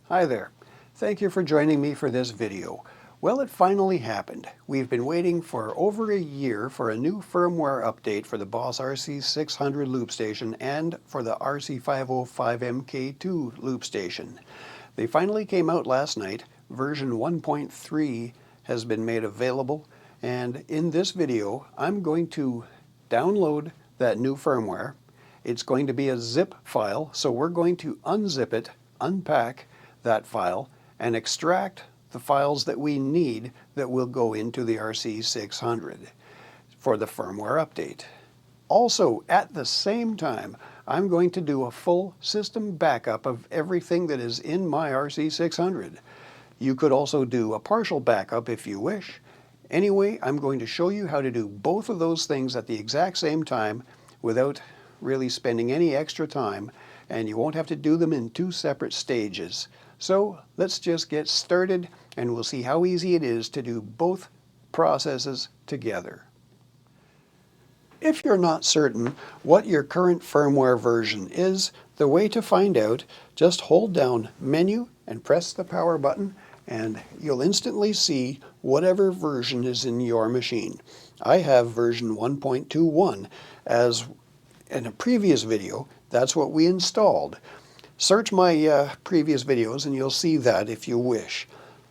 Hi there. Thank you for joining me for this video. Well, it finally happened. We've been waiting for over a year for a new firmware update for the Boss RC600 loop station and for the RC505-MKII loop station. They finally came out last night. Version 1.3 has been made available, and in this video I'm going to download that new firmware. It's going to be a zip file, so we're going to unzip it, unpack that file, and extract the files that we need that will go into the RC600 for the firmware update. Also, at the same time, I'm going to do a full system backup of everything that is in my RC600. You could also do a partial backup if you wish. Anyway, I'm going to show you how to do both of those things at the exact same time without really spending any extra time, and you won't have to do them in two separate stages. So let's just get started and we'll see how easy it is to do both processes together. If you're not certain what your current firmware version is, the way to find out, just hold down Menu and press the power button and you'll instantly see whatever version is in your machine. I have version 1.21. As in a previous video, that's what we installed. Search my previous videos and you'll see that if you wish.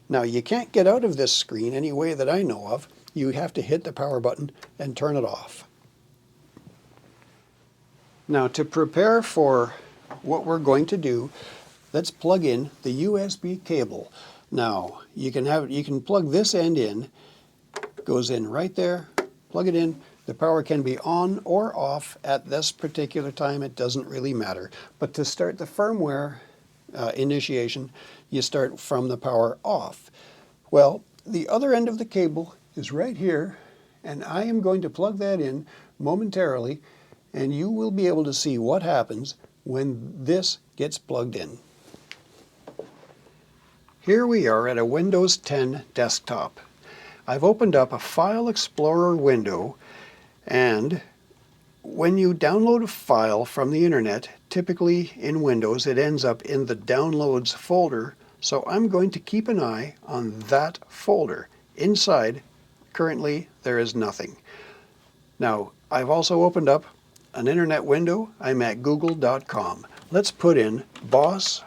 Now, you can't get out of this screen any way that I know of. You have to hit the power button and turn it off. Now, to prepare for what we're going to do, let's plug in the USB cable. Now, you can plug this end in. It goes in right there. Plug it in. The power can be on or off at this particular time. It doesn't really matter. But to start the firmware initiation, you start from the power off. Well, the other end of the cable is right here, and I am going to plug that in momentarily, and you will be able to see what happens when this gets plugged in. Here we are at a Windows 10 desktop. I've opened up a File Explorer window, and when you download a file from the internet, typically in Windows, it ends up in the Downloads folder, so I'm going to keep an eye on that folder. Inside, currently, there is nothing. Now, I've also opened up an internet window. I'm at google.com. Let's put in Boss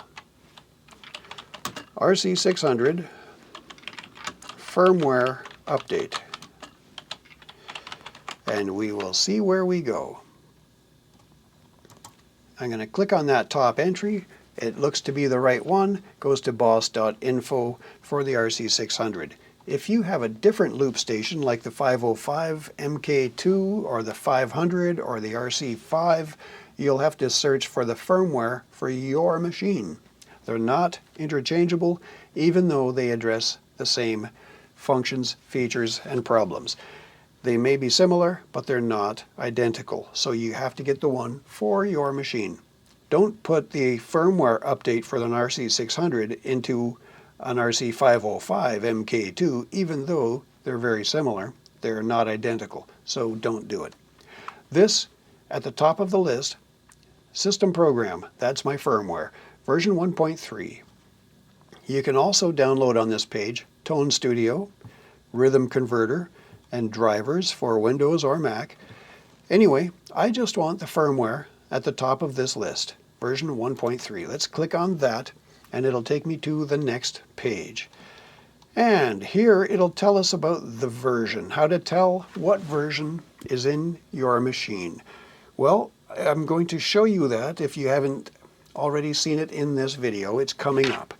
RC600 firmware update, and we will see where we go. I'm going to click on that top entry. It looks to be the right one. Goes to boss.info for the RC600. If you have a different loop station like the 505-MKII or the 500 or the RC5, you'll have to search for the firmware for your machine. They're not interchangeable, even though they address the same functions, features, and problems. They may be similar, but they're not identical, so you have to get the one for your machine. Don't put the firmware update for an RC600 into an RC505-MKII, even though they're very similar. They're not identical, so don't do it. This, at the top of the list, System Program, that's my firmware, version 1.3. You can also download on this page Tone Studio, Rhythm Converter, and drivers for Windows or Mac. Anyway, I just want the firmware at the top of this list, version 1.3. Let's click on that and it'll take me to the next page. And here it'll tell us about the version, how to tell what version is in your machine. Well, I'm going to show you that if you haven't already seen it in this video. It's coming up.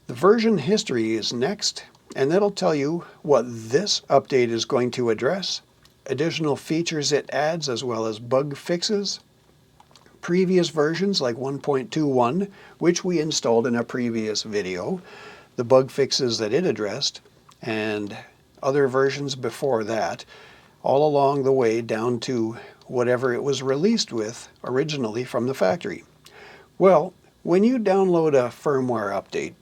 The version history is next, and that'll tell you what this update is going to address, additional features it adds as well as bug fixes, previous versions like 1.21, which we installed in a previous video, the bug fixes that it addressed, and other versions before that, all along the way down to whatever it was released with originally from the factory. Well, when you download a firmware update,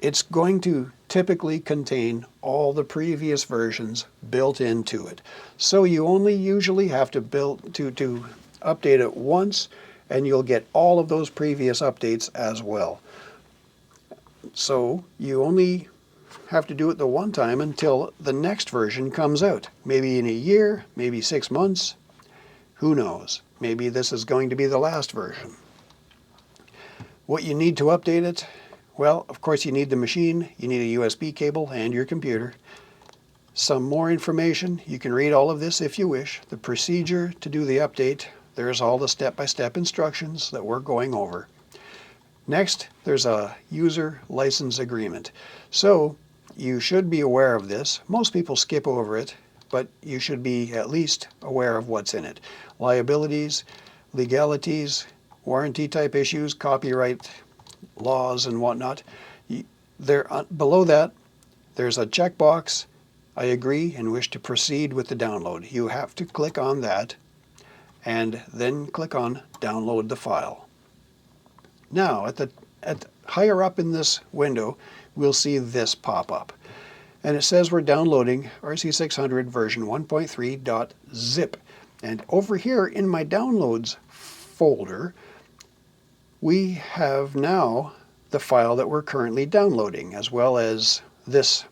it's going to typically contain all the previous versions built into it. So you only usually have to update it once, and you'll get all of those previous updates as well. So you only have to do it the one time until the next version comes out. Maybe in a year, maybe 6 months, who knows? Maybe this is going to be the last version. What you need to update it? Well, of course you need the machine, you need a USB cable and your computer. Some more information, you can read all of this if you wish. The procedure to do the update, there's all the step-by-step instructions that we're going over. Next, there's a user license agreement. So you should be aware of this. Most people skip over it, but you should be at least aware of what's in it. Liabilities, legalities, warranty type issues, copyright laws and whatnot. Below that, there's a checkbox. I agree and wish to proceed with the download. You have to click on that and then click on download the file. Now, higher up in this window, we'll see this pop up. And it says we're downloading RC600 version 1.3.zip. And over here in my downloads folder, we have now the file that we're currently downloading, as well as this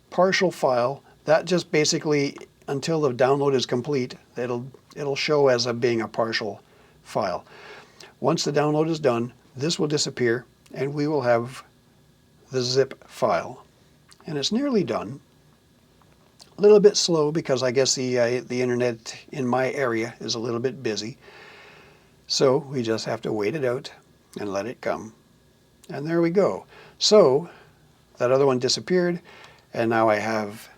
partial file. That just basically, until the download is complete, it'll show as being a partial file. Once the download is done, this will disappear and we will have the zip file. And it's nearly done. A little bit slow because I guess the internet in my area is a little bit busy. So we just have to wait it out and let it come. And there we go. So that other one disappeared and now I have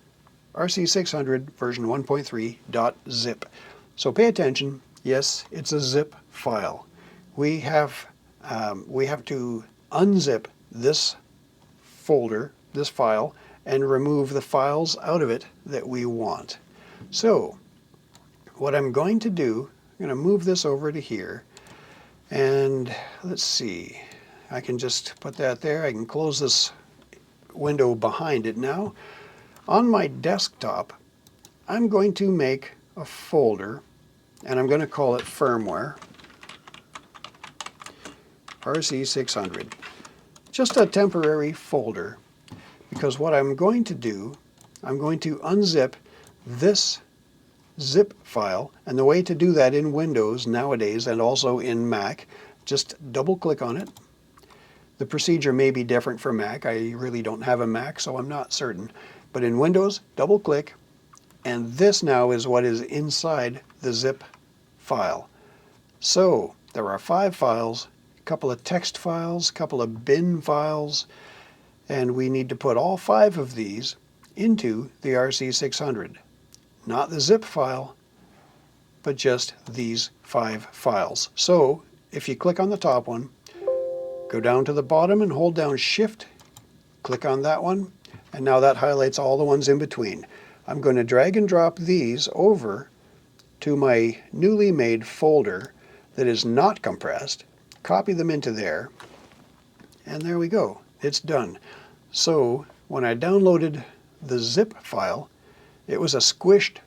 RC600 version 1.3.zip. So pay attention. Yes, it's a zip file. We have to unzip this folder, this file, and remove the files out of it that we want. So what I'm going to do, I'm going to move this over to here, and let's see, I can just put that there. I can close this window behind it now. On my desktop, I'm going to make a folder, and I'm going to call it Firmware RC600. Just a temporary folder, because what I'm going to do, I'm going to unzip this zip file, and the way to do that in Windows nowadays and also in Mac, just double click on it. The procedure may be different for Mac. I really don't have a Mac, so I'm not certain. But in Windows, double click, and this now is what is inside the zip file. So there are 5 files, a couple of text files, a couple of bin files, and we need to put all 5 of these into the RC600. Not the zip file, but just these 5 files. So if you click on the top one, go down to the bottom and hold down Shift, click on that one, and now that highlights all the ones in between. I'm going to drag and drop these over to my newly made folder that is not compressed, copy them into there, and there we go. It's done. So when I downloaded the zip file, it was a squished,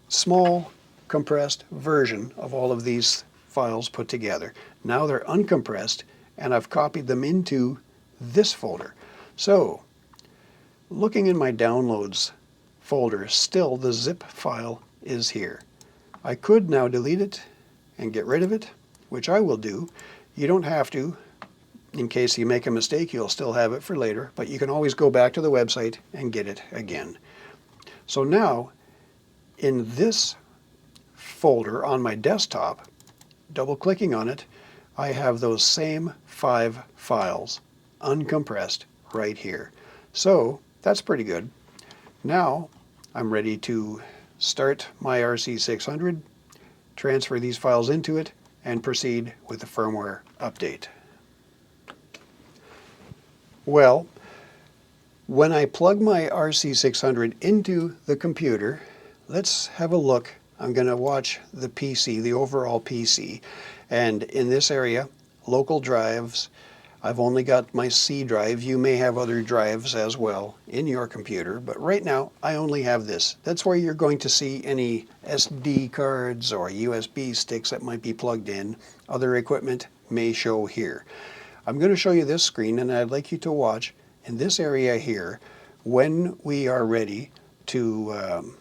small, compressed version of all of these files put together. Now they're uncompressed, and I've copied them into this folder. So looking in my downloads folder, still the zip file is here. I could now delete it and get rid of it, which I will do. You don't have to. In case you make a mistake, you'll still have it for later, but you can always go back to the website and get it again. So now, in this folder on my desktop, double-clicking on it, I have those same 5 files, uncompressed, right here. So that's pretty good. Now I'm ready to start my RC600, transfer these files into it, and proceed with the firmware update. Well, when I plug my RC600 into the computer, let's have a look. I'm going to watch the PC, the overall PC, and in this area, local drives. I've only got my C drive. You may have other drives as well in your computer, but right now I only have this. That's where you're going to see any SD cards or USB sticks that might be plugged in. Other equipment may show here. I'm going to show you this screen, and I'd like you to watch in this area here when we are ready to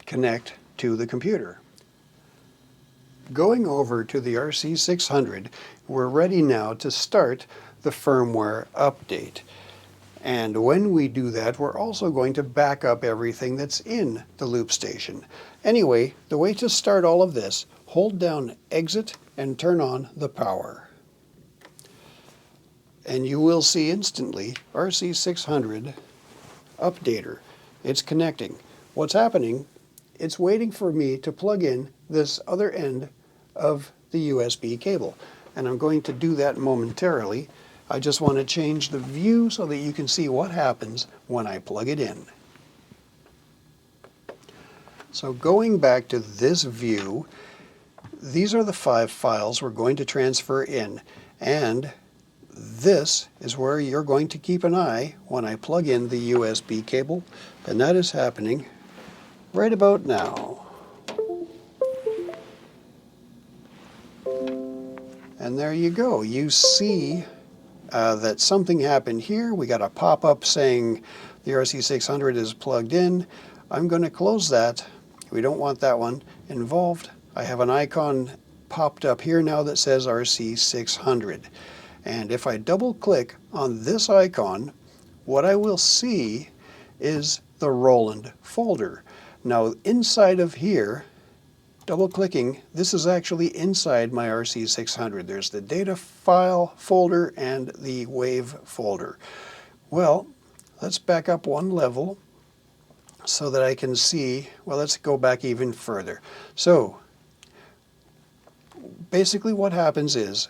connect to the computer. Going over to the RC600, we're ready now to start the firmware update. And when we do that, we're also going to back up everything that's in the LoopStation. Anyway, the way to start all of this, hold down Exit and turn on the power. And you will see instantly RC600 Updater. It's connecting. What's happening, it's waiting for me to plug in this other end of the USB cable. And I'm going to do that momentarily. I just want to change the view so that you can see what happens when I plug it in. So going back to this view, these are the 5 files we're going to transfer in, and this is where you're going to keep an eye when I plug in the USB cable, and that is happening right about now. And there you go. You see that something happened here. We got a pop-up saying the RC600 is plugged in. I'm going to close that. We don't want that one involved. I have an icon popped up here now that says RC600. And if I double click on this icon, what I will see is the Roland folder. Now inside of here, double clicking, this is actually inside my RC600. There's the data file folder and the wave folder. Well, let's back up one level so that I can see, well, let's go back even further. So basically what happens is,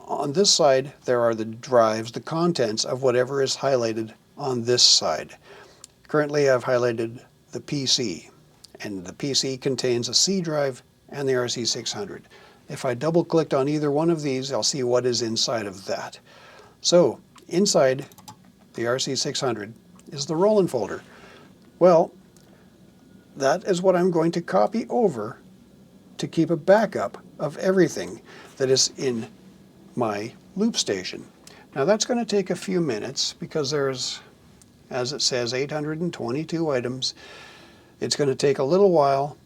on this side there are the drives, the contents of whatever is highlighted on this side. Currently I've highlighted the PC, and the PC contains a C drive and the RC600. If I double clicked on either one of these, I'll see what is inside of that. So inside the RC600 is the Roland folder. Well, that is what I'm going to copy over to keep a backup of everything that is in my LoopStation. Now that's going to take a few minutes because there's, as it says, 822 items. It's going to take a little while.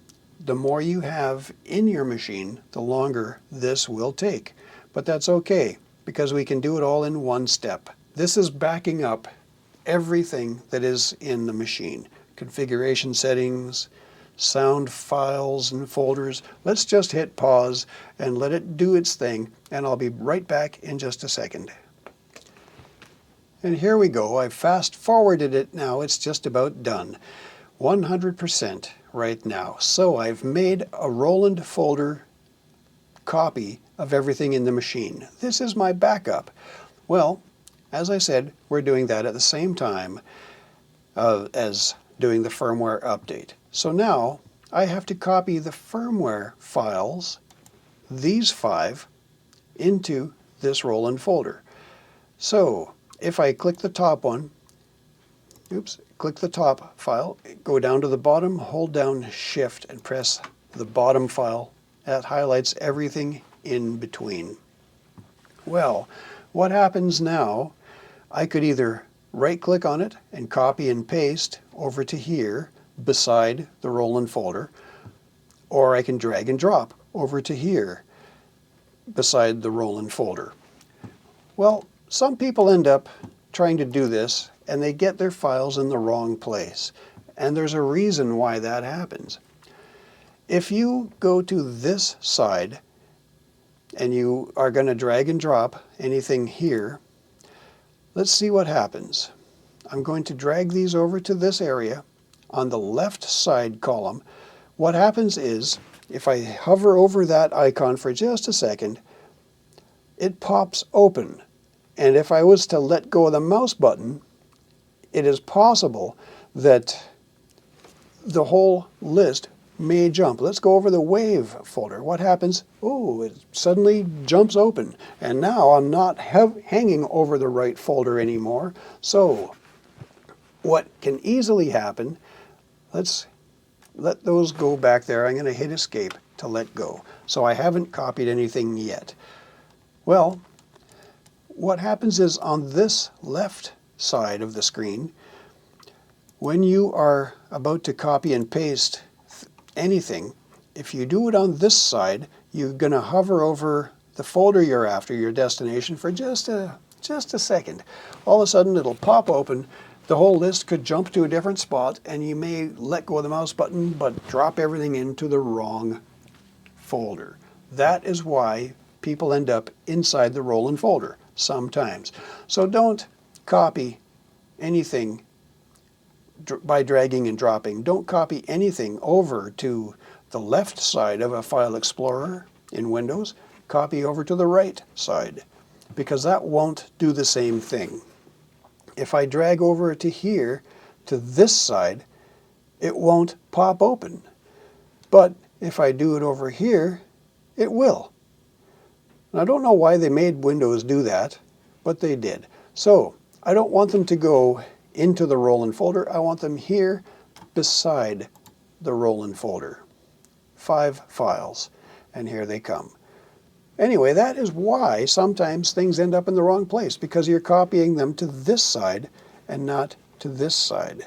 The more you have in your machine, the longer this will take. But that's okay, because we can do it all in one step. This is backing up everything that is in the machine. Configuration settings, sound files and folders. Let's just hit pause and let it do its thing, and I'll be right back in just a second. And here we go. I've fast forwarded it now. It's just about done. 100% right now. So I've made a Roland folder copy of everything in the machine. This is my backup. Well, as I said, we're doing that at the same time as doing the firmware update. So now I have to copy the firmware files, these 5, into this Roland folder. So if I click the top one, click the top file, go down to the bottom, hold down Shift and press the bottom file. That highlights everything in between. Well, what happens now, I could either right click on it and copy and paste over to here beside the Roland folder, or I can drag and drop over to here beside the Roland folder. Well, some people end up trying to do this and they get their files in the wrong place. And there's a reason why that happens. If you go to this side and you are going to drag and drop anything here, let's see what happens. I'm going to drag these over to this area on the left side column. What happens is, if I hover over that icon for just a second, it pops open. And if I was to let go of the mouse button, it is possible that the whole list may jump. Let's go over the wave folder. What happens? Oh, it suddenly jumps open. And now I'm not hanging over the right folder anymore. So what can easily happen, let's let those go back there. I'm going to hit escape to let go. So I haven't copied anything yet. Well, what happens is on this left side of the screen, when you are about to copy and paste anything, if you do it on this side, you're going to hover over the folder you're after, your destination, for just a second. All of a sudden it'll pop open, the whole list could jump to a different spot, and you may let go of the mouse button but drop everything into the wrong folder. That is why people end up inside the roll-in folder sometimes. So don't copy anything by dragging and dropping. Don't copy anything over to the left side of a file explorer in Windows. Copy over to the right side, because that won't do the same thing. If I drag over to here, to this side, it won't pop open. But if I do it over here, it will. And I don't know why they made Windows do that, but they did. So I don't want them to go into the roll-in folder. I want them here beside the roll-in folder. 5 files, and here they come. Anyway, that is why sometimes things end up in the wrong place, because you're copying them to this side and not to this side.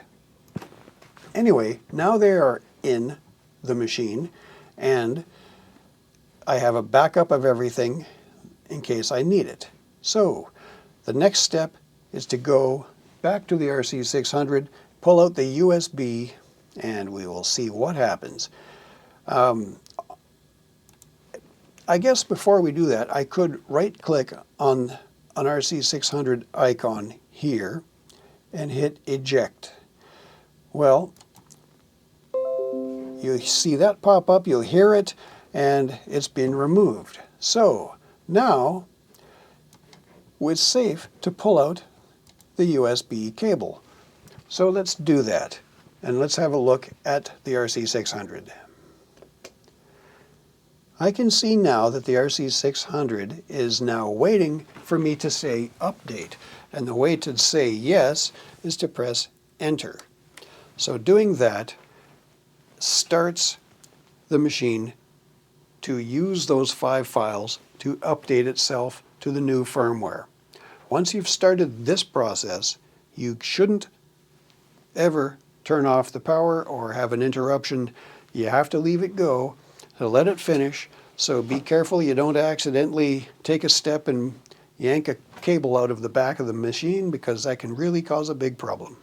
Anyway, now they are in the machine, and I have a backup of everything in case I need it. So the next step is to go back to the RC600, pull out the USB, and we will see what happens. I guess before we do that, I could right-click on an RC600 icon here and hit eject. Well, you see that pop up, you'll hear it, and it's been removed. So now it's safe to pull out the USB cable. So let's do that, and let's have a look at the RC600. I can see now that the RC600 is now waiting for me to say update, and the way to say yes is to press enter. So doing that starts the machine to use those 5 files to update itself to the new firmware. Once you've started this process, you shouldn't ever turn off the power or have an interruption. You have to leave it go to let it finish, so be careful you don't accidentally take a step and yank a cable out of the back of the machine, because that can really cause a big problem.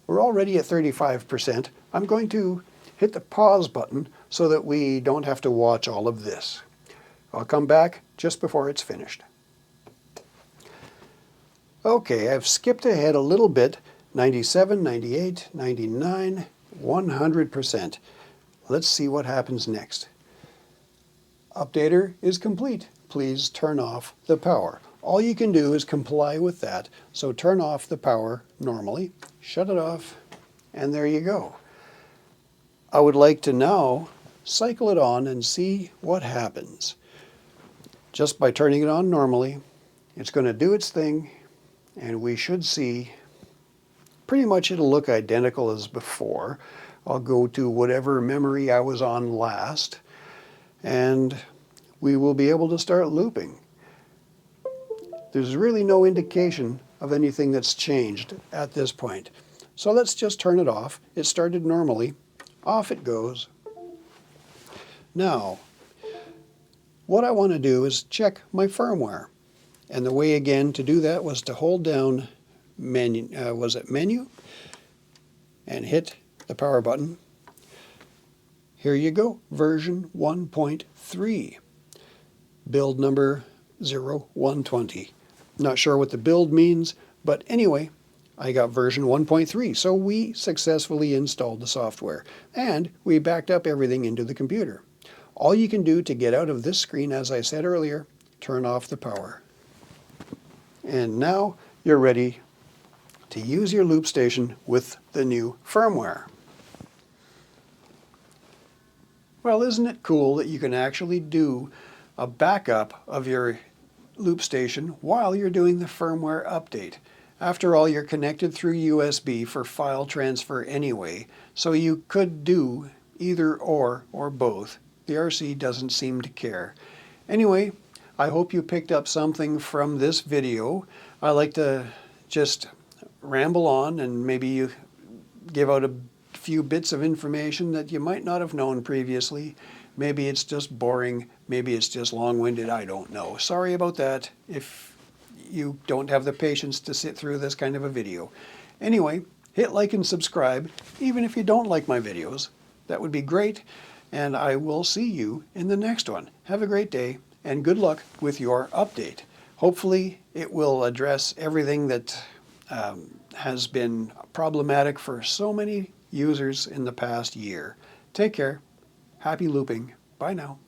We're already at 35%. I'm going to hit the pause button so that we don't have to watch all of this. I'll come back just before it's finished. Okay, I've skipped ahead a little bit. 97, 98, 99, 100%. Let's see what happens next. Updater is complete. Please turn off the power. All you can do is comply with that. So turn off the power normally, shut it off, and there you go. I would like to now cycle it on and see what happens. Just by turning it on normally, it's going to do its thing, and we should see pretty much it'll look identical as before. I'll go to whatever memory I was on last, and we will be able to start looping. There's really no indication of anything that's changed at this point. So let's just turn it off. It started normally. Off it goes. Now, what I want to do is check my firmware. And the way again to do that was to hold down menu, menu, and hit the power button. Here you go, version 1.3, build number 0120. Not sure what the build means, but anyway, I got version 1.3, so we successfully installed the software, and we backed up everything into the computer. All you can do to get out of this screen, as I said earlier, turn off the power. And now you're ready to use your LoopStation with the new firmware. Well, isn't it cool that you can actually do a backup of your LoopStation while you're doing the firmware update? After all, you're connected through USB for file transfer anyway, so you could do either or both. The RC doesn't seem to care. Anyway, I hope you picked up something from this video. I like to just ramble on and maybe you give out a few bits of information that you might not have known previously. Maybe it's just boring, maybe it's just long-winded, I don't know. Sorry about that if you don't have the patience to sit through this kind of a video. Anyway, hit like and subscribe, even if you don't like my videos. That would be great, and I will see you in the next one. Have a great day, and good luck with your update. Hopefully it will address everything that has been problematic for so many users in the past year. Take care. Happy looping. Bye now.